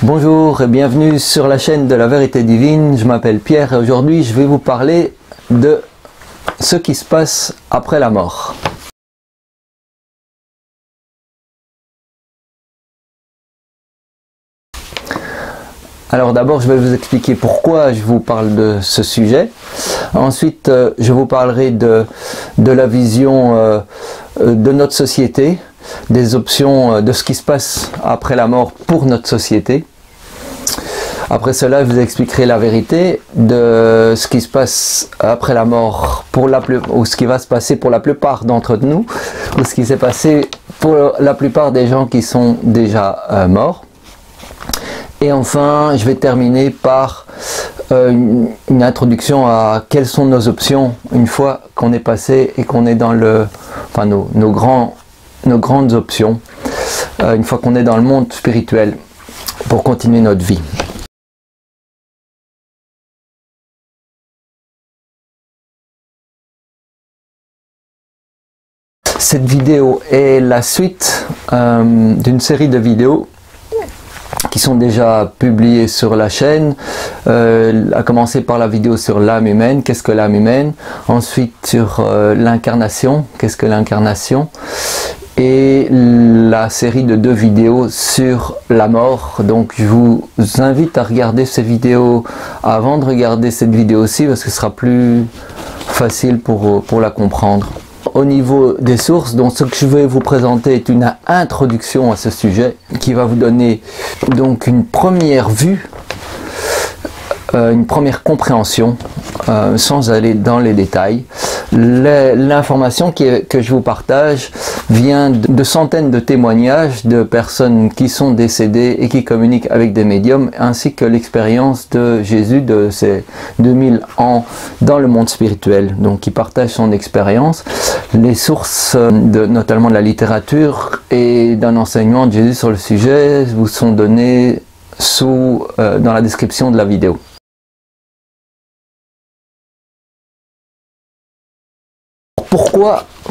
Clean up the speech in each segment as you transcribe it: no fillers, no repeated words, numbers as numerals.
Bonjour et bienvenue sur la chaîne de la vérité divine. Je m'appelle Pierre et aujourd'hui je vais vous parler de ce qui se passe après la mort. Alors d'abord je vais vous expliquer pourquoi je vous parle de ce sujet. Ensuite je vous parlerai de la vision de notre société, des options de ce qui se passe après la mort pour notre société. Après cela, je vous expliquerai la vérité de ce qui se passe après la mort, ou ce qui va se passer pour la plupart d'entre nous, ou ce qui s'est passé pour la plupart des gens qui sont déjà morts. Et enfin, je vais terminer par une introduction à quelles sont nos options une fois qu'on est passé et qu'on est dans nos grandes options, une fois qu'on est dans le monde spirituel pour continuer notre vie. Cette vidéo est la suite d'une série de vidéos qui sont déjà publiées sur la chaîne, à commencer par la vidéo sur l'âme humaine, qu'est-ce que l'âme humaine, ensuite sur l'incarnation, qu'est-ce que l'incarnation, et la série de 2 vidéos sur la mort. Donc je vous invite à regarder ces vidéos avant de regarder cette vidéo-ci parce que ce sera plus facile pour la comprendre. Au niveau des sources, donc ce que je vais vous présenter est une introduction à ce sujet qui va vous donner donc une première vue, une première compréhension sans aller dans les détails. L'information que je vous partage vient de centaines de témoignages de personnes qui sont décédées et qui communiquent avec des médiums, ainsi que l'expérience de Jésus de ces 2000 ans dans le monde spirituel. Donc il partage son expérience. Les sources notamment de la littérature et d'un enseignement de Jésus sur le sujet vous sont données dans la description de la vidéo.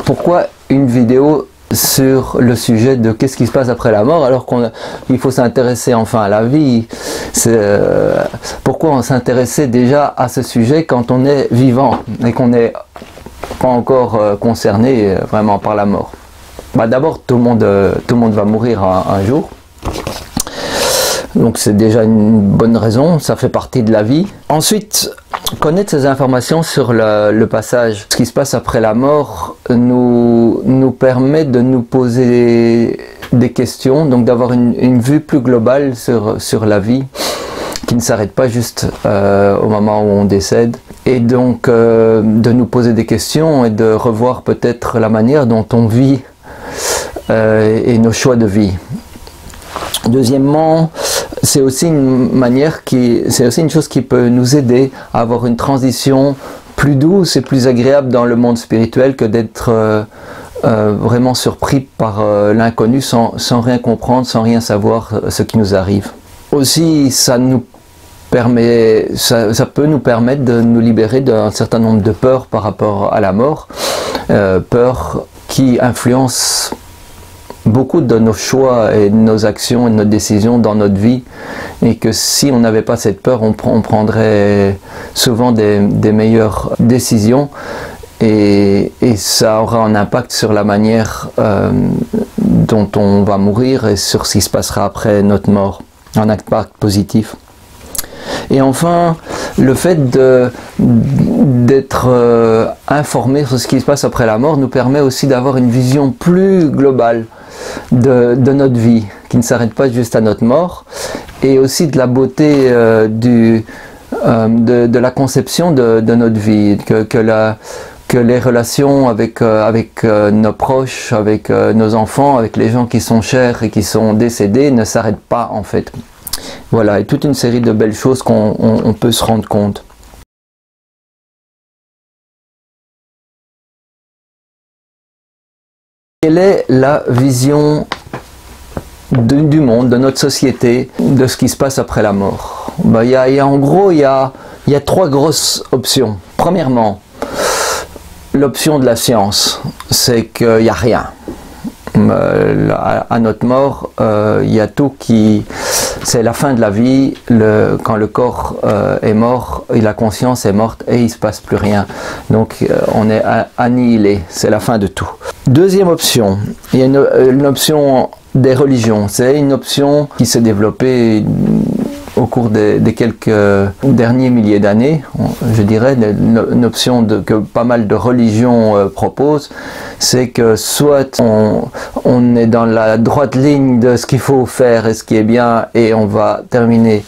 Pourquoi une vidéo sur le sujet de qu'est-ce qui se passe après la mort alors qu'il faut s'intéresser enfin à la vie? Pourquoi on s'intéressait déjà à ce sujet quand on est vivant et qu'on n'est pas encore concerné vraiment par la mort? D'abord, tout le monde va mourir un jour. Donc c'est déjà une bonne raison, ça fait partie de la vie. Ensuite, connaître ces informations sur le passage, ce qui se passe après la mort, nous permet de nous poser des questions, donc d'avoir une vue plus globale sur la vie, qui ne s'arrête pas juste au moment où on décède. Et donc de nous poser des questions et de revoir peut-être la manière dont on vit et nos choix de vie. Deuxièmement, c'est aussi une chose qui peut nous aider à avoir une transition plus douce et plus agréable dans le monde spirituel que d'être vraiment surpris par l'inconnu sans rien comprendre, sans rien savoir ce qui nous arrive. Aussi, ça peut nous permettre de nous libérer d'un certain nombre de peurs par rapport à la mort, peurs qui influencent beaucoup de nos choix et de nos actions et de nos décisions dans notre vie, et que si on n'avait pas cette peur, on prendrait souvent des meilleures décisions, et ça aura un impact sur la manière dont on va mourir et sur ce qui se passera après notre mort, un impact positif. Et enfin, le fait d'être informé sur ce qui se passe après la mort nous permet aussi d'avoir une vision plus globale de notre vie, qui ne s'arrête pas juste à notre mort, et aussi de la beauté de la conception de notre vie, que les relations avec nos proches, avec nos enfants, avec les gens qui sont chers et qui sont décédés ne s'arrêtent pas en fait. Voilà, et toute une série de belles choses qu'on peut se rendre compte. Quelle est la vision du monde, de notre société, de ce qui se passe après la mort? En gros, il y a 3 grosses options. Premièrement, l'option de la science, c'est qu'il n'y a rien. à notre mort, il y a tout qui... C'est la fin de la vie, quand le corps est mort, et la conscience est morte et il ne se passe plus rien. Donc on est annihilé, c'est la fin de tout. Deuxième option, il y a une option des religions. C'est une option qui s'est développée au cours des quelques derniers milliers d'années, je dirais, une option que pas mal de religions proposent, c'est que soit on est dans la droite ligne de ce qu'il faut faire et ce qui est bien, et on va terminer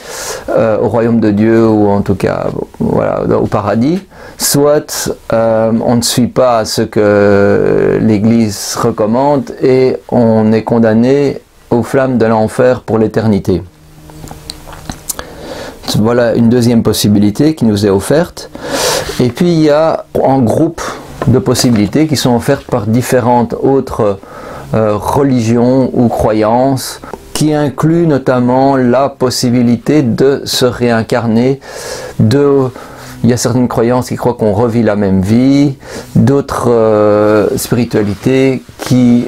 au royaume de Dieu, ou en tout cas voilà, au paradis, soit on ne suit pas ce que l'Église recommande et on est condamné aux flammes de l'enfer pour l'éternité. Voilà une deuxième possibilité qui nous est offerte. Et puis il y a un groupe de possibilités qui sont offertes par différentes autres religions ou croyances, qui incluent notamment la possibilité de se réincarner. Il y a certaines croyances qui croient qu'on revit la même vie, d'autres spiritualités qui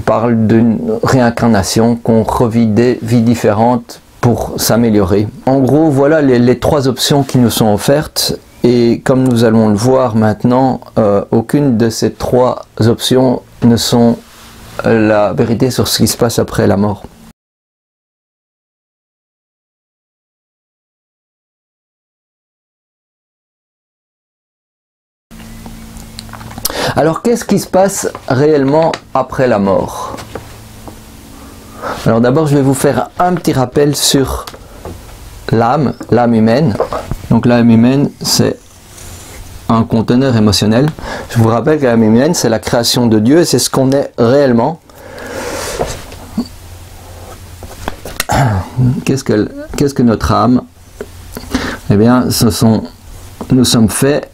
parlent d'une réincarnation, qu'on revit des vies différentes pour s'améliorer. En gros, voilà les trois options qui nous sont offertes, et comme nous allons le voir maintenant, aucune de ces trois options ne sont la vérité sur ce qui se passe après la mort. Alors, qu'est-ce qui se passe réellement après la mort ? Alors d'abord, je vais vous faire un petit rappel sur l'âme humaine. Donc l'âme humaine, c'est un conteneur émotionnel. Je vous rappelle que l'âme humaine, c'est la création de Dieu, c'est ce qu'on est réellement. Qu'est-ce que notre âme? Eh bien, nous sommes faits,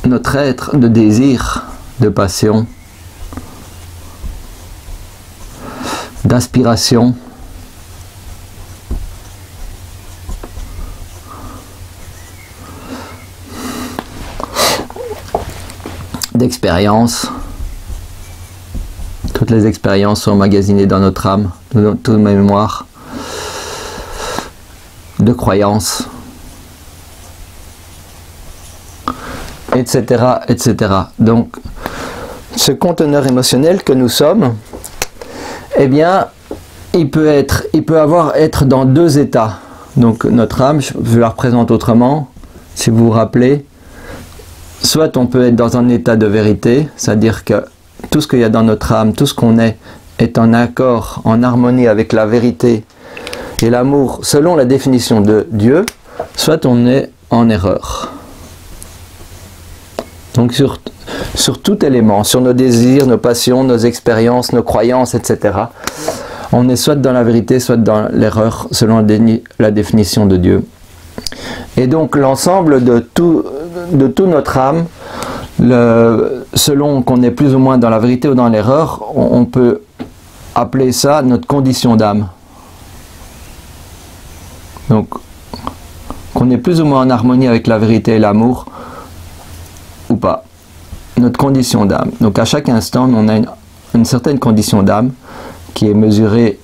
notre être, de désir, de passion, d'aspiration, d'expérience. Toutes les expériences sont emmagasinées dans notre âme, dans toute mémoire, de croyances, etc., etc. Donc, ce conteneur émotionnel que nous sommes, eh bien, il peut être dans deux états. Donc notre âme, je la représente autrement, si vous vous rappelez. Soit on peut être dans un état de vérité, c'est-à-dire que tout ce qu'il y a dans notre âme, tout ce qu'on est en accord, en harmonie avec la vérité et l'amour selon la définition de Dieu, soit on est en erreur. Donc sur tout élément, sur nos désirs, nos passions, nos expériences, nos croyances, etc. On est soit dans la vérité, soit dans l'erreur, selon la définition de Dieu. Et donc l'ensemble de tout notre âme, selon qu'on est plus ou moins dans la vérité ou dans l'erreur, on peut appeler ça notre condition d'âme. Donc, qu'on est plus ou moins en harmonie avec la vérité et l'amour, ou pas. Notre condition d'âme. Donc à chaque instant, on a une certaine condition d'âme qui est mesurée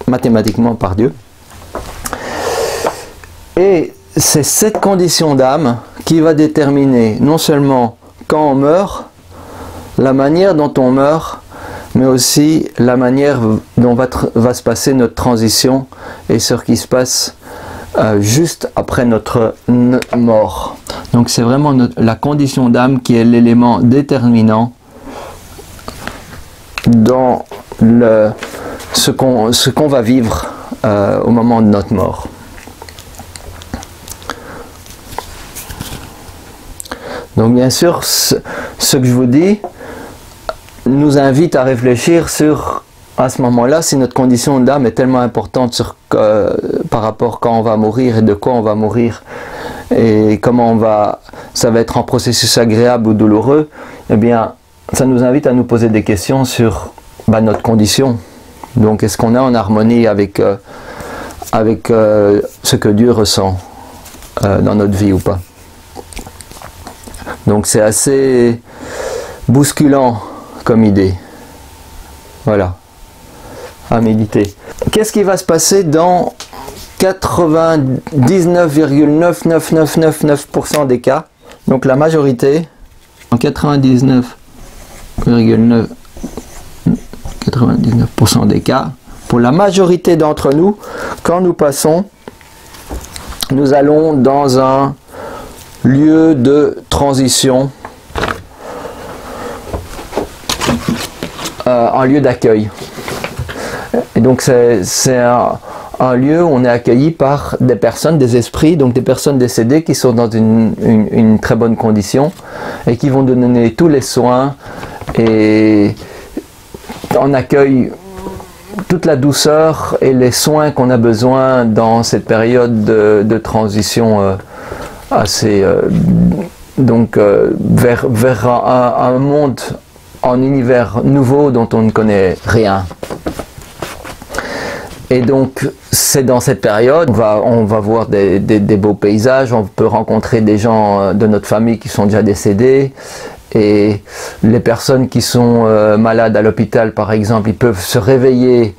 mathématiquement par Dieu. Et c'est cette condition d'âme qui va déterminer non seulement quand on meurt, la manière dont on meurt, mais aussi la manière dont va se passer notre transition et ce qui se passe juste après notre mort. Donc c'est vraiment la condition d'âme qui est l'élément déterminant dans ce qu'on va vivre au moment de notre mort. Donc bien sûr, ce que je vous dis nous invite à réfléchir sur, à ce moment-là, si notre condition d'âme est tellement importante par rapport quand on va mourir et de quoi on va mourir et comment ça va être un processus agréable ou douloureux, eh bien ça nous invite à nous poser des questions sur notre condition. Donc est-ce qu'on est en harmonie avec ce que Dieu ressent dans notre vie ou pas? Donc c'est assez bousculant comme idée. Voilà, à méditer. Qu'est-ce qui va se passer dans 99,99999% des cas? Donc la majorité, en 99,99% des cas, pour la majorité d'entre nous, quand nous passons, nous allons dans un lieu de transition, un lieu d'accueil. Et donc c'est un lieu où on est accueilli par des personnes, des esprits, donc des personnes décédées qui sont dans une très bonne condition et qui vont nous donner tous les soins, et on accueille toute la douceur et les soins qu'on a besoin dans cette période de transition assez vers un monde, un univers nouveau dont on ne connaît rien. Et donc c'est dans cette période on va voir des beaux paysages, on peut rencontrer des gens de notre famille qui sont déjà décédés, et les personnes qui sont malades à l'hôpital par exemple, ils peuvent se réveiller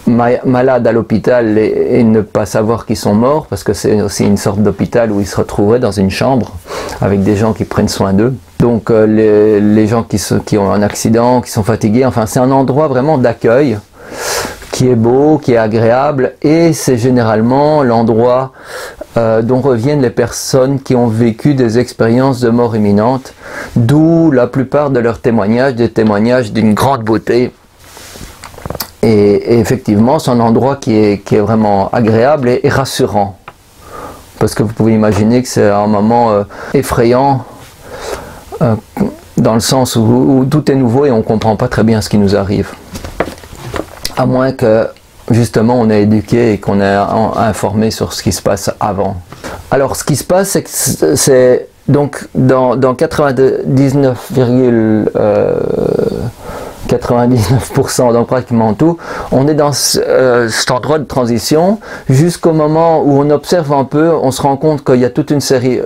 malades à l'hôpital et ne pas savoir qu'ils sont morts, parce que c'est aussi une sorte d'hôpital où ils se retrouveraient dans une chambre avec des gens qui prennent soin d'eux. Donc les gens qui ont un accident, qui sont fatigués, enfin c'est un endroit vraiment d'accueil qui est beau, qui est agréable, et c'est généralement l'endroit dont reviennent les personnes qui ont vécu des expériences de mort imminente, d'où la plupart de leurs témoignages, des témoignages d'une grande beauté. Et effectivement, c'est un endroit qui est vraiment agréable et rassurant, parce que vous pouvez imaginer que c'est un moment effrayant, dans le sens où tout est nouveau et on ne comprend pas très bien ce qui nous arrive. À moins que, justement, on est éduqué et qu'on est informé sur ce qui se passe avant. Alors, ce qui se passe, c'est que c'est donc dans 99%, donc pratiquement tout, on est dans cet endroit de transition jusqu'au moment où on observe un peu, on se rend compte qu'il y a toute une série,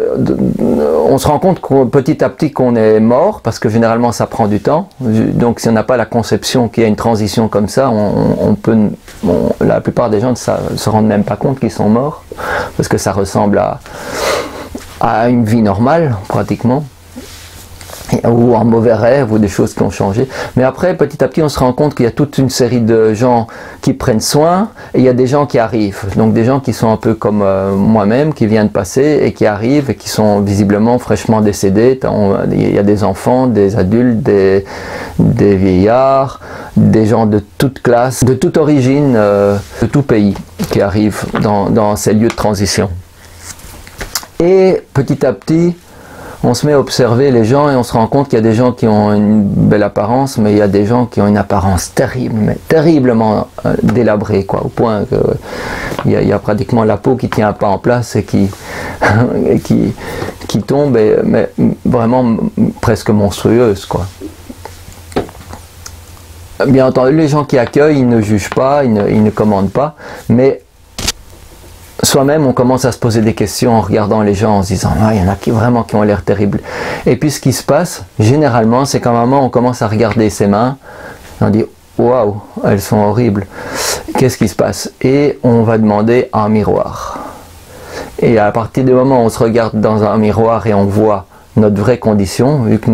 on se rend compte petit à petit qu'on est mort, parce que généralement ça prend du temps. Donc si on n'a pas la conception qu'il y a une transition comme ça, la plupart des gens ne se rendent même pas compte qu'ils sont morts, parce que ça ressemble à une vie normale pratiquement, ou un mauvais rêve, ou des choses qui ont changé. Mais après, petit à petit, on se rend compte qu'il y a toute une série de gens qui prennent soin, et il y a des gens qui arrivent. Donc des gens qui sont un peu comme moi-même, qui viennent passer, et qui arrivent, et qui sont visiblement fraîchement décédés. Il y a des enfants, des adultes, des vieillards, des gens de toute classe, de toute origine, de tout pays, qui arrivent dans ces lieux de transition. Et petit à petit, on se met à observer les gens et on se rend compte qu'il y a des gens qui ont une belle apparence, mais il y a des gens qui ont une apparence terrible, mais terriblement délabrée, quoi, au point qu'il y a pratiquement la peau qui ne tient pas en place et qui tombe, mais vraiment presque monstrueuse, quoi. Bien entendu, les gens qui accueillent, ils ne jugent pas, ils ne commandent pas, mais soi-même, on commence à se poser des questions en regardant les gens, en se disant ah, il y en a qui ont l'air terribles. Et puis ce qui se passe, généralement, c'est qu'à un moment, on commence à regarder ses mains, et on dit waouh, elles sont horribles. Qu'est-ce qui se passe? Et on va demander un miroir. Et à partir du moment où on se regarde dans un miroir et on voit notre vraie condition, vu que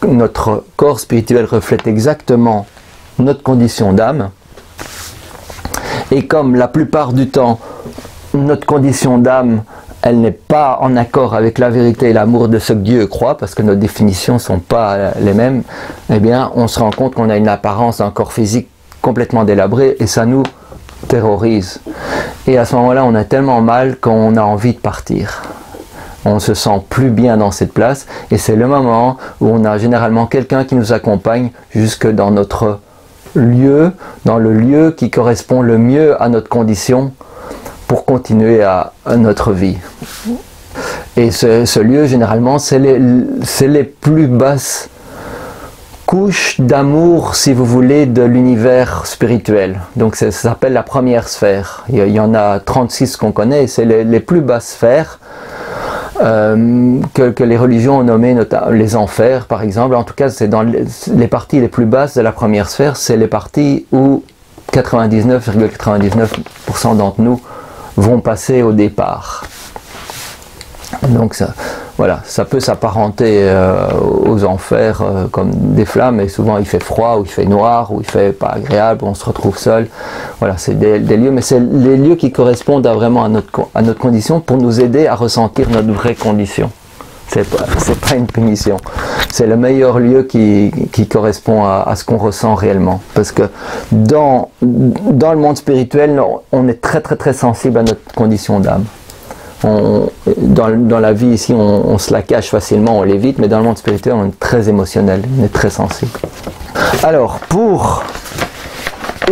notre corps spirituel reflète exactement notre condition d'âme, et comme la plupart du temps, notre condition d'âme, elle n'est pas en accord avec la vérité et l'amour de ce que Dieu croit, parce que nos définitions ne sont pas les mêmes, eh bien, on se rend compte qu'on a une apparence d'un corps physique complètement délabré, et ça nous terrorise. Et à ce moment-là, on a tellement mal qu'on a envie de partir. On ne se sent plus bien dans cette place, et c'est le moment où on a généralement quelqu'un qui nous accompagne jusque dans notre lieu, dans le lieu qui correspond le mieux à notre condition, pour continuer à notre vie. Et ce lieu, généralement, c'est les plus basses couches d'amour, si vous voulez, de l'univers spirituel. Donc ça s'appelle la première sphère. Il y en a 36 qu'on connaît, et c'est les plus basses sphères. que les religions ont nommé les enfers par exemple. En tout cas, c'est dans les parties les plus basses de la première sphère, c'est les parties où 99,99% d'entre nous vont passer au départ. Donc ça, voilà, ça peut s'apparenter aux enfers comme des flammes, et souvent il fait froid, ou il fait noir, ou il fait pas agréable, on se retrouve seul. Voilà, c'est des lieux, mais c'est les lieux qui correspondent vraiment à notre condition pour nous aider à ressentir notre vraie condition. C'est pas une punition. C'est le meilleur lieu qui correspond à ce qu'on ressent réellement. Parce que dans le monde spirituel, on est très sensible à notre condition d'âme. Dans la vie ici, on se la cache facilement, on l'évite, mais dans le monde spirituel, on est très émotionnel, on est très sensible. Alors, pour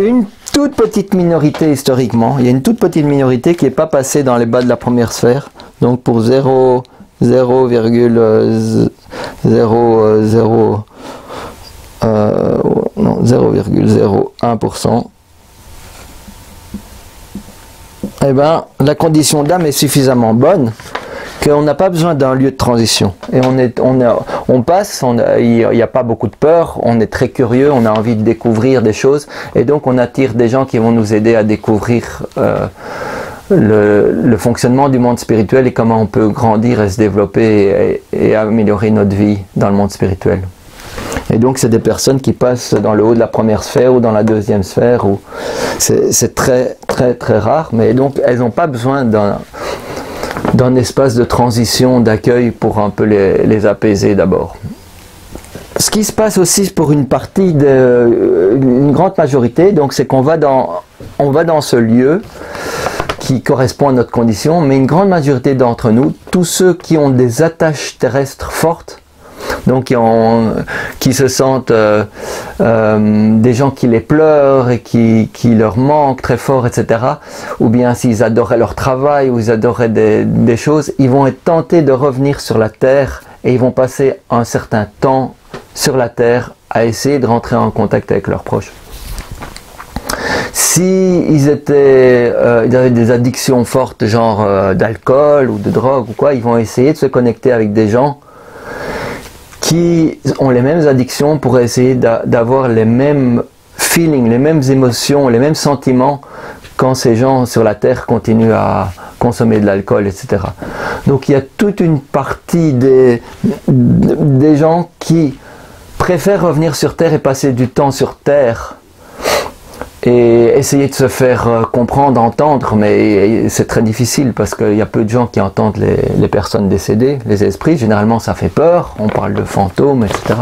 une toute petite minorité historiquement, il y a une toute petite minorité qui n'est pas passée dans les bas de la première sphère, donc pour 0,01%, eh ben, la condition d'âme est suffisamment bonne qu'on n'a pas besoin d'un lieu de transition. Et on passe, il n'y a pas beaucoup de peur, on est très curieux, on a envie de découvrir des choses, et donc on attire des gens qui vont nous aider à découvrir le fonctionnement du monde spirituel et comment on peut grandir et se développer et améliorer notre vie dans le monde spirituel. Et donc c'est des personnes qui passent dans le haut de la première sphère ou dans la deuxième sphère, c'est très rare, mais donc elles n'ont pas besoin d'un espace de transition, d'accueil pour un peu les apaiser d'abord. Ce qui se passe aussi pour une partie, une grande majorité, donc c'est qu'on va dans ce lieu qui correspond à notre condition, mais une grande majorité d'entre nous, tous ceux qui ont des attaches terrestres fortes, donc qui se sentent des gens qui les pleurent et qui leur manquent très fort, etc. Ou bien s'ils adoraient leur travail ou ils adoraient des choses, ils vont être tentés de revenir sur la terre et ils vont passer un certain temps sur la terre à essayer de rentrer en contact avec leurs proches. Si ils avaient des addictions fortes, genre d'alcool ou de drogue ou quoi, ils vont essayer de se connecter avec des gens qui ont les mêmes addictions pour essayer d'avoir les mêmes feelings, les mêmes émotions, les mêmes sentiments quand ces gens sur la terre continuent à consommer de l'alcool, etc. Donc il y a toute une partie des gens qui préfèrent revenir sur terre et passer du temps sur terre et essayer de se faire comprendre, entendre, mais c'est très difficile parce qu'il y a peu de gens qui entendent les personnes décédées, les esprits. Généralement ça fait peur, on parle de fantômes, etc.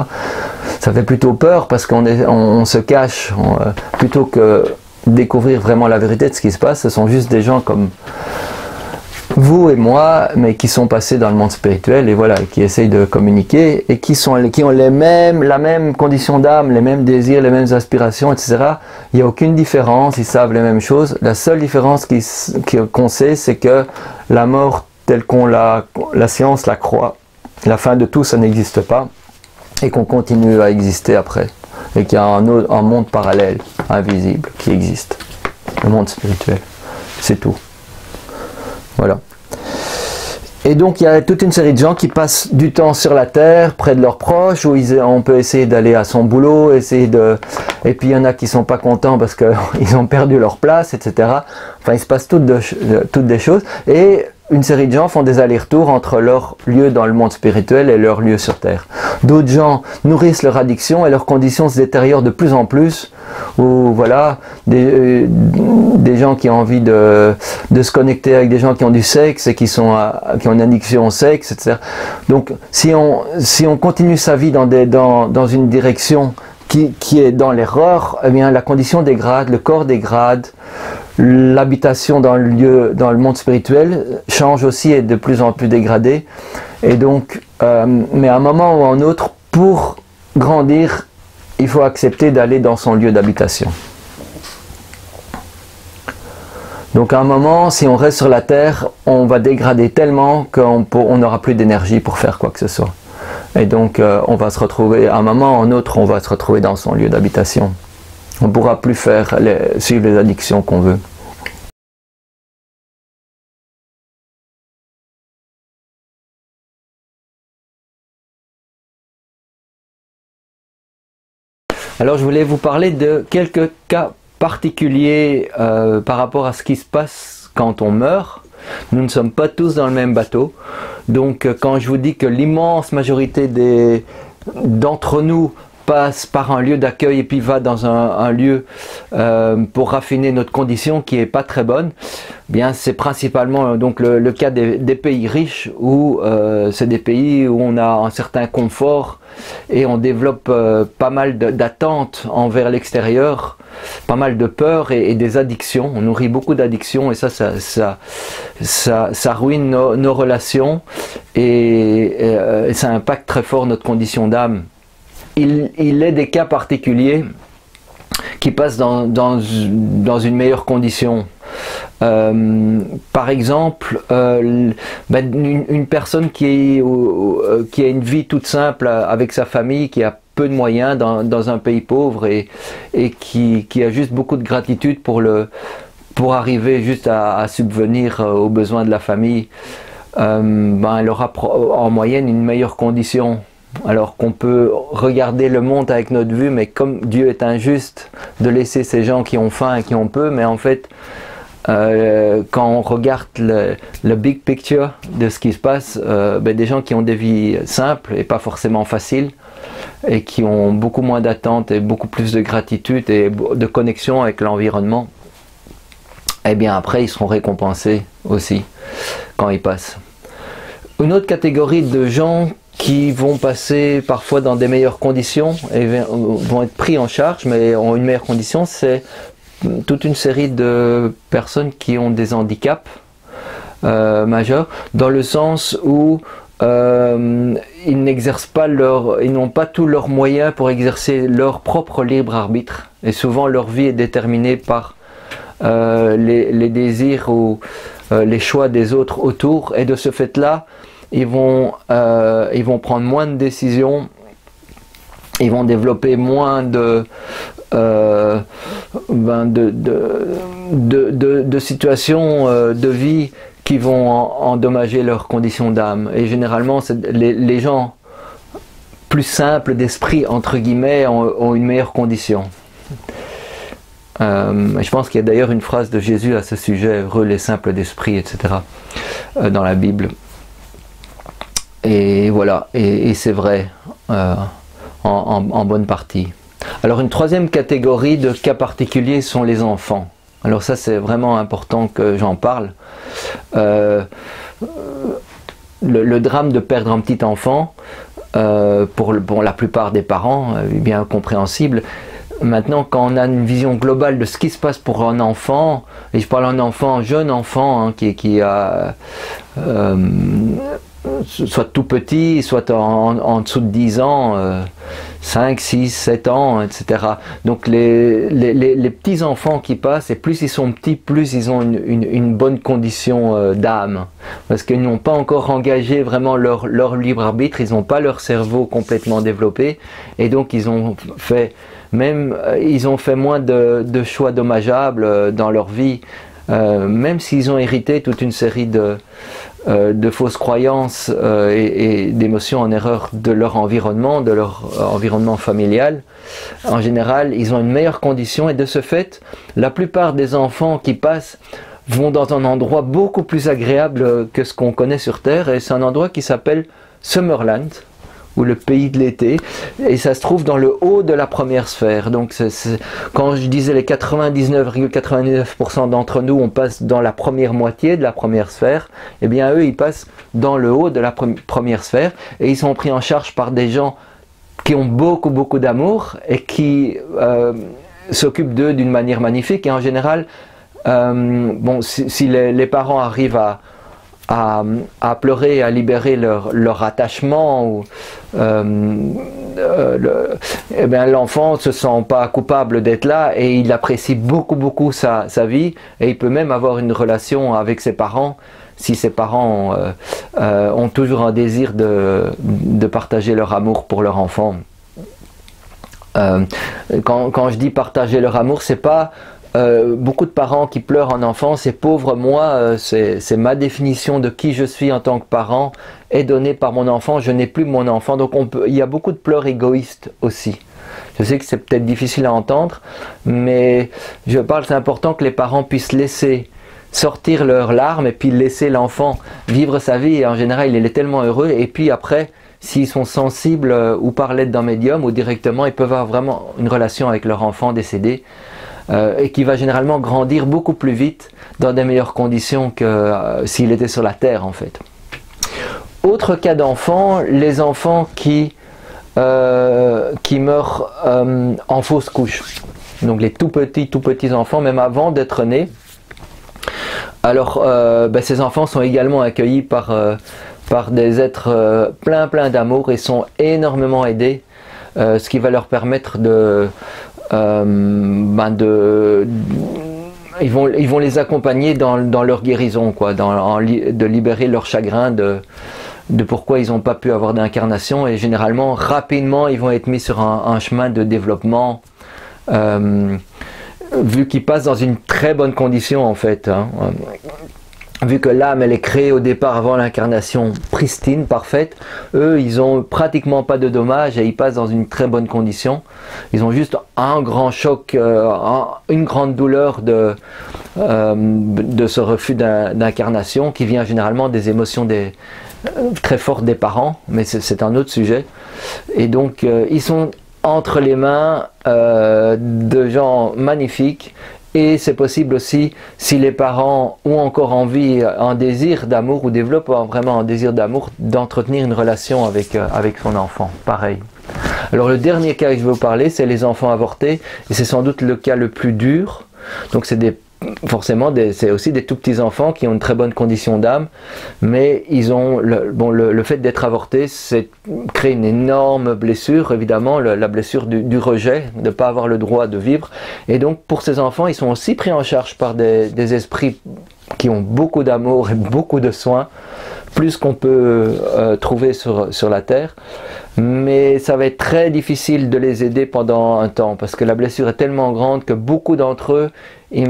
Ça fait plutôt peur parce qu'on se cache, plutôt que découvrir vraiment la vérité de ce qui se passe. Ce sont juste des gens comme vous et moi, mais qui sont passés dans le monde spirituel et voilà, qui essayent de communiquer et qui ont la même condition d'âme, les mêmes désirs, les mêmes aspirations, etc. Il n'y a aucune différence, ils savent les mêmes choses. La seule différence qu'on sait, c'est que la mort telle qu'on la science la croit, la fin de tout, ça n'existe pas et qu'on continue à exister après et qu'il y a un monde parallèle, invisible, qui existe, le monde spirituel. C'est tout. Voilà. Et donc il y a toute une série de gens qui passent du temps sur la terre, près de leurs proches, où on peut essayer d'aller à son boulot, et puis il y en a qui sont pas contents parce qu'ils ont perdu leur place, etc. Enfin il se passe toutes des choses, et une série de gens font des allers-retours entre leur lieu dans le monde spirituel et leur lieu sur terre. D'autres gens nourrissent leur addiction et leurs conditions se détériorent de plus en plus, ou voilà, des gens qui ont envie de se connecter avec des gens qui ont du sexe et qui ont une addiction au sexe, etc. Donc si on continue sa vie dans une direction qui est dans l'erreur, eh bien la condition dégrade, le corps dégrade, l'habitation dans le monde spirituel change aussi et est de plus en plus dégradée. Et donc, mais à un moment ou à un autre, pour grandir, il faut accepter d'aller dans son lieu d'habitation. Donc à un moment, si on reste sur la terre, on va dégrader tellement qu'on n'aura plus d'énergie pour faire quoi que ce soit. Et donc on va se retrouver, à un moment ou à un autre, on va se retrouver dans son lieu d'habitation. On ne pourra plus suivre les addictions qu'on veut. Alors je voulais vous parler de quelques cas particuliers par rapport à ce qui se passe quand on meurt. Nous ne sommes pas tous dans le même bateau. Donc quand je vous dis que l'immense majorité d'entre nous passe par un lieu d'accueil et puis va dans un lieu pour raffiner notre condition qui est pas très bonne, bien c'est principalement donc le cas des pays riches où c'est des pays où on a un certain confort et on développe pas mal d'attentes envers l'extérieur, pas mal de peur et des addictions. On nourrit beaucoup d'addictions et ça ruine nos relations et ça impacte très fort notre condition d'âme. Il est des cas particuliers qui passent dans une meilleure condition. Par exemple, une personne qui a une vie toute simple avec sa famille, qui a peu de moyens dans un pays pauvre et qui a juste beaucoup de gratitude pour arriver juste à subvenir aux besoins de la famille, elle aura en moyenne une meilleure condition. Alors qu'on peut regarder le monde avec notre vue, mais comme Dieu est injuste de laisser ces gens qui ont faim et qui ont peu, mais en fait, quand on regarde le big picture de ce qui se passe, des gens qui ont des vies simples et pas forcément faciles, et qui ont beaucoup moins d'attentes et beaucoup plus de gratitude et de connexion avec l'environnement, eh bien après ils seront récompensés aussi quand ils passent. Une autre catégorie de gens qui vont passer parfois dans des meilleures conditions et vont être pris en charge, mais ont une meilleure condition, c'est toute une série de personnes qui ont des handicaps majeurs, dans le sens où ils n'exercent pas ils n'ont pas tous leurs moyens pour exercer leur propre libre arbitre, et souvent leur vie est déterminée par les désirs ou les choix des autres autour, et de ce fait-là, ils vont prendre moins de décisions, ils vont développer moins de situations de vie qui vont endommager leurs conditions d'âme. Et généralement, les gens plus simples d'esprit, entre guillemets, ont une meilleure condition. Je pense qu'il y a d'ailleurs une phrase de Jésus à ce sujet, heureux les simples d'esprit, etc., dans la Bible. Et voilà, et c'est vrai en bonne partie. Alors une troisième catégorie de cas particuliers sont les enfants. Alors ça c'est vraiment important que j'en parle. Le drame de perdre un petit enfant, pour la plupart des parents, est bien compréhensible. Maintenant, quand on a une vision globale de ce qui se passe pour un enfant, et je parle d'un enfant, un jeune enfant, hein, qui a soit tout petit, soit en dessous de 10 ans, 5, 6, 7 ans, etc. Donc les petits enfants qui passent, et plus ils sont petits, plus ils ont une bonne condition d'âme. Parce qu'ils n'ont pas encore engagé vraiment leur libre arbitre, ils n'ont pas leur cerveau complètement développé, et donc ils ont fait moins de choix dommageables dans leur vie, même s'ils ont hérité toute une série de fausses croyances et d'émotions en erreur de leur environnement familial. En général, ils ont une meilleure condition, et de ce fait, la plupart des enfants qui passent vont dans un endroit beaucoup plus agréable que ce qu'on connaît sur Terre, et c'est un endroit qui s'appelle Summerland, ou le pays de l'été, et ça se trouve dans le haut de la première sphère. Donc quand je disais les 99,99% d'entre nous, on passe dans la première moitié de la première sphère, eh bien eux ils passent dans le haut de la première sphère, et ils sont pris en charge par des gens qui ont beaucoup d'amour et qui s'occupent d'eux d'une manière magnifique. Et en général, si les parents arrivent à pleurer, à libérer leur attachement, l'enfant ne se sent pas coupable d'être là, et il apprécie beaucoup sa vie, et il peut même avoir une relation avec ses parents si ses parents ont toujours un désir de partager leur amour pour leur enfant. Quand je dis partager leur amour, c'est pas beaucoup de parents qui pleurent en enfant, c'est pauvre moi, c'est ma définition de qui je suis en tant que parent est donnée par mon enfant, je n'ai plus mon enfant. Donc il y a beaucoup de pleurs égoïstes aussi. Je sais que c'est peut-être difficile à entendre, mais c'est important que les parents puissent laisser sortir leurs larmes et puis laisser l'enfant vivre sa vie. Et en général, il est tellement heureux. Et puis après, s'ils sont sensibles ou par l'aide d'un médium ou directement, ils peuvent avoir vraiment une relation avec leur enfant décédé et qui va généralement grandir beaucoup plus vite dans des meilleures conditions que s'il était sur la terre en fait. Autre cas d'enfants, les enfants qui meurent en fausse couche. Donc les tout petits enfants, même avant d'être nés. Alors ces enfants sont également accueillis par des êtres plein d'amour et sont énormément aidés, ce qui va leur permettre ils vont les accompagner dans leur guérison, quoi, de libérer leur chagrin de pourquoi ils n'ont pas pu avoir d'incarnation, et généralement rapidement ils vont être mis sur un chemin de développement vu qu'ils passent dans une très bonne condition en fait, hein. Vu que l'âme elle est créée au départ avant l'incarnation pristine, parfaite, eux ils ont pratiquement pas de dommages et ils passent dans une très bonne condition. Ils ont juste un grand choc, une grande douleur de ce refus d'incarnation qui vient généralement des émotions très fortes des parents, mais c'est un autre sujet. Et donc ils sont entre les mains de gens magnifiques. Et c'est possible aussi, si les parents ont encore envie, un désir d'amour ou développent vraiment un désir d'amour, d'entretenir une relation avec son enfant. Pareil. Alors le dernier cas que je vais vous parler, c'est les enfants avortés. Et c'est sans doute le cas le plus dur. Donc c'est c'est aussi des tout petits enfants qui ont une très bonne condition d'âme, mais ils ont le fait d'être avortés, c'est créer une énorme blessure, évidemment, la blessure du rejet, de ne pas avoir le droit de vivre. Et donc pour ces enfants, ils sont aussi pris en charge par des esprits qui ont beaucoup d'amour et beaucoup de soins, plus qu'on peut trouver sur la terre. Mais ça va être très difficile de les aider pendant un temps, parce que la blessure est tellement grande que beaucoup d'entre eux, ils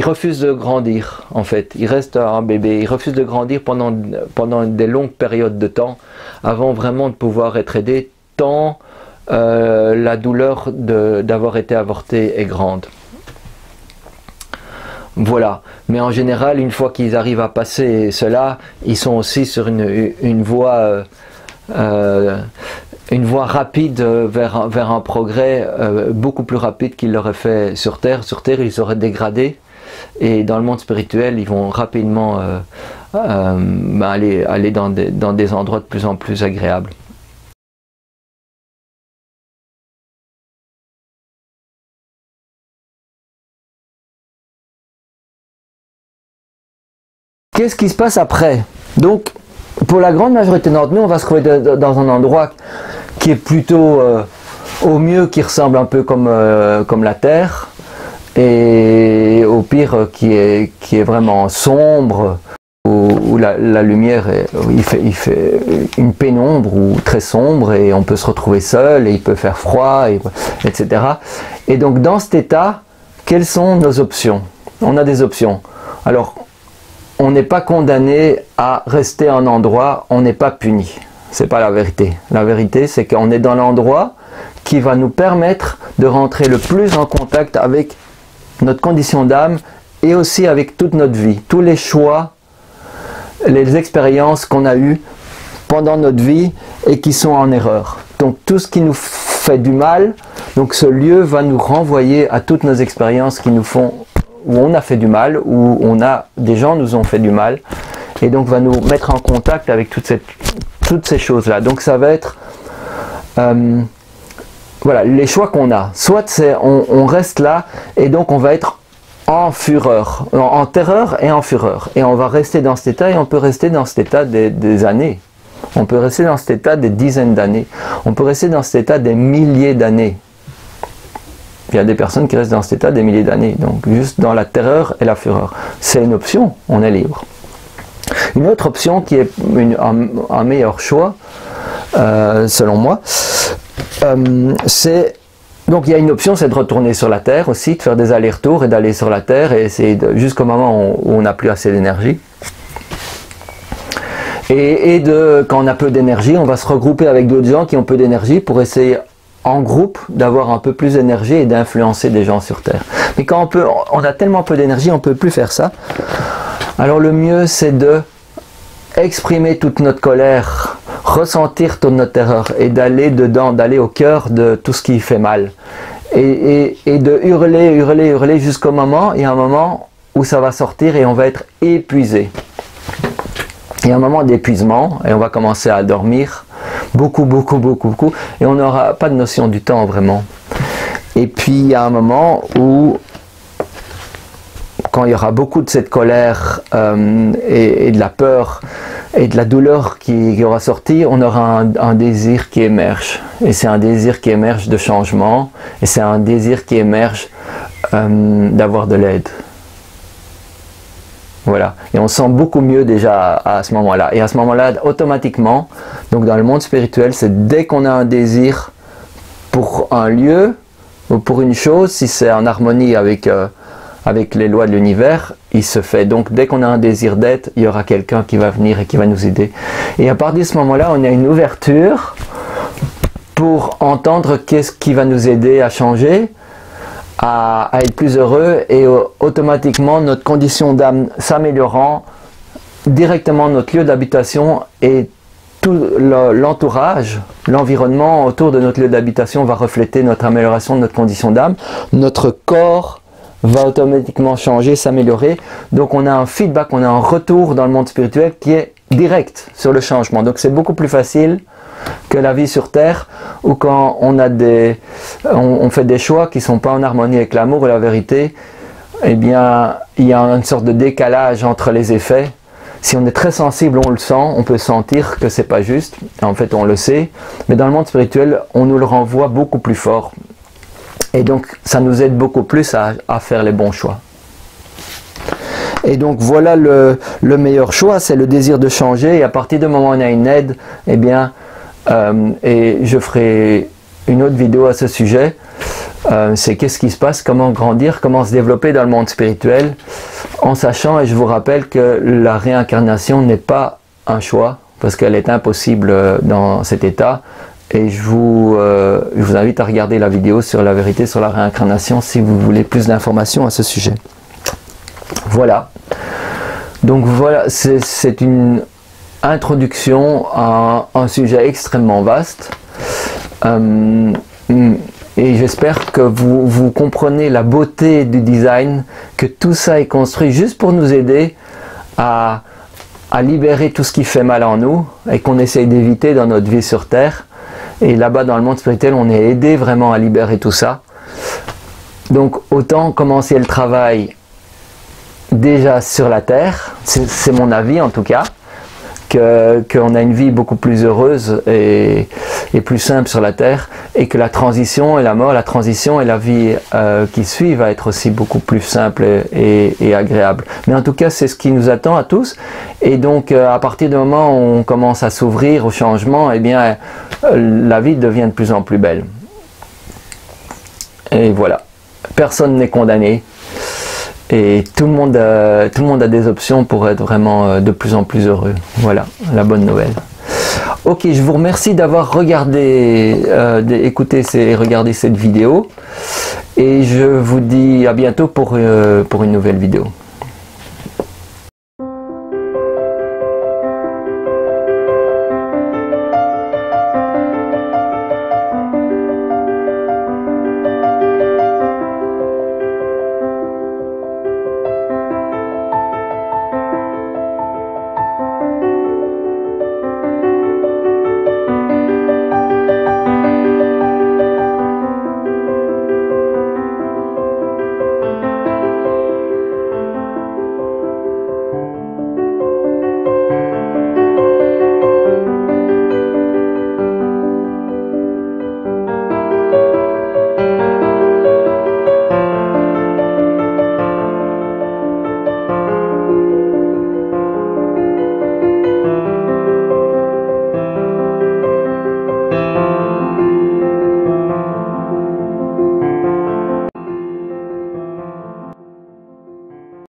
refusent de grandir en fait. Ils restent un bébé, ils refusent de grandir pendant des longues périodes de temps, avant vraiment de pouvoir être aidés, tant la douleur d'avoir été avorté est grande. Voilà, mais en général, une fois qu'ils arrivent à passer cela, ils sont aussi sur une voie rapide vers un progrès beaucoup plus rapide qu'ils l'auraient fait sur Terre. Sur Terre, ils auraient dégradé, et dans le monde spirituel, ils vont rapidement aller dans des endroits de plus en plus agréables. Qu'est-ce qui se passe après? Donc, pour la grande majorité d'entre nous, on va se trouver dans un endroit qui est plutôt, au mieux, qui ressemble un peu comme la Terre, et au pire, qui est vraiment sombre, où la lumière, il fait une pénombre ou très sombre, et on peut se retrouver seul, et il peut faire froid, etc. Et donc, dans cet état, quelles sont nos options? On a des options. Alors, on n'est pas condamné à rester en endroit, on n'est pas puni. C'est pas la vérité. La vérité, c'est qu'on est dans l'endroit qui va nous permettre de rentrer le plus en contact avec notre condition d'âme et aussi avec toute notre vie. Tous les choix, les expériences qu'on a eues pendant notre vie et qui sont en erreur. Donc tout ce qui nous fait du mal, donc ce lieu va nous renvoyer à toutes nos expériences qui nous font, où on a fait du mal, où des gens nous ont fait du mal, et donc va nous mettre en contact avec toutes ces choses-là. Donc ça va être voilà, les choix qu'on a. Soit on reste là, et donc on va être en fureur, en terreur et en fureur. Et on va rester dans cet état, et on peut rester dans cet état des années. On peut rester dans cet état des dizaines d'années. On peut rester dans cet état des milliers d'années. Il y a des personnes qui restent dans cet état des milliers d'années, donc juste dans la terreur et la fureur. C'est une option, on est libre. Une autre option qui est un meilleur choix, selon moi, c'est... Donc il y a une option, c'est de retourner sur la Terre aussi, de faire des allers-retours et d'aller sur la Terre et essayer jusqu'au moment où on n'a plus assez d'énergie. Et quand on a peu d'énergie, on va se regrouper avec d'autres gens qui ont peu d'énergie pour essayer en groupe, d'avoir un peu plus d'énergie et d'influencer des gens sur Terre. Mais quand on a tellement peu d'énergie, on ne peut plus faire ça. Alors le mieux, c'est de exprimer toute notre colère, ressentir toute notre terreur et d'aller dedans, d'aller au cœur de tout ce qui fait mal. Et de hurler, hurler, hurler jusqu'au moment, il y a un moment où ça va sortir et on va être épuisé. Il y a un moment d'épuisement et on va commencer à dormir beaucoup, beaucoup, beaucoup, beaucoup et on n'aura pas de notion du temps vraiment. Et puis il y a un moment où, quand il y aura beaucoup de cette colère et de la peur et de la douleur qui aura sorti, on aura un désir qui émerge. Et c'est un désir qui émerge de changement et c'est un désir qui émerge d'avoir de l'aide. Voilà, et on se sent beaucoup mieux déjà à ce moment-là. Et à ce moment-là, automatiquement, donc dans le monde spirituel, c'est dès qu'on a un désir pour un lieu ou pour une chose, si c'est en harmonie avec les lois de l'univers, il se fait. Donc dès qu'on a un désir d'être, il y aura quelqu'un qui va venir et qui va nous aider. Et à partir de ce moment-là, on a une ouverture pour entendre qu'est-ce qui va nous aider à changer, à être plus heureux et automatiquement notre condition d'âme s'améliorant, directement notre lieu d'habitation et tout l'entourage, l'environnement autour de notre lieu d'habitation va refléter notre amélioration de notre condition d'âme. Notre corps va automatiquement changer, s'améliorer. Donc on a un feedback, on a un retour dans le monde spirituel qui est direct sur le changement. Donc c'est beaucoup plus facile que la vie sur Terre, où quand on fait des choix qui ne sont pas en harmonie avec l'amour et la vérité, eh bien, il y a une sorte de décalage entre les effets. Si on est très sensible, on le sent, on peut sentir que c'est pas juste, en fait on le sait, mais dans le monde spirituel, on nous le renvoie beaucoup plus fort. Et donc, ça nous aide beaucoup plus à faire les bons choix. Et donc, voilà le meilleur choix, c'est le désir de changer. Et à partir du moment où on a une aide, eh bien, et je ferai une autre vidéo à ce sujet, c'est qu'est-ce qui se passe, comment grandir, comment se développer dans le monde spirituel, en sachant, et je vous rappelle que la réincarnation n'est pas un choix, parce qu'elle est impossible dans cet état. Et je vous invite à regarder la vidéo sur la vérité sur la réincarnation si vous voulez plus d'informations à ce sujet. Voilà. Donc voilà, c'est une introduction à un sujet extrêmement vaste. Et j'espère que vous comprenez la beauté du design, que tout ça est construit juste pour nous aider à libérer tout ce qui fait mal en nous et qu'on essaye d'éviter dans notre vie sur Terre. Et là-bas, dans le monde spirituel, on est aidé vraiment à libérer tout ça. Donc, autant commencer le travail déjà sur la Terre, c'est mon avis en tout cas, qu'on a une vie beaucoup plus heureuse et plus simple sur la Terre, et que la transition et la mort, la transition et la vie qui suit va être aussi beaucoup plus simple et agréable. Mais en tout cas, c'est ce qui nous attend à tous. Et donc, à partir du moment où on commence à s'ouvrir au changement, eh bien, la vie devient de plus en plus belle. Et voilà. Personne n'est condamné. Et tout le monde a des options pour être vraiment de plus en plus heureux. Voilà, la bonne nouvelle. Ok, je vous remercie d'avoir regardé, écouté et regardé cette vidéo. Et je vous dis à bientôt pour une nouvelle vidéo.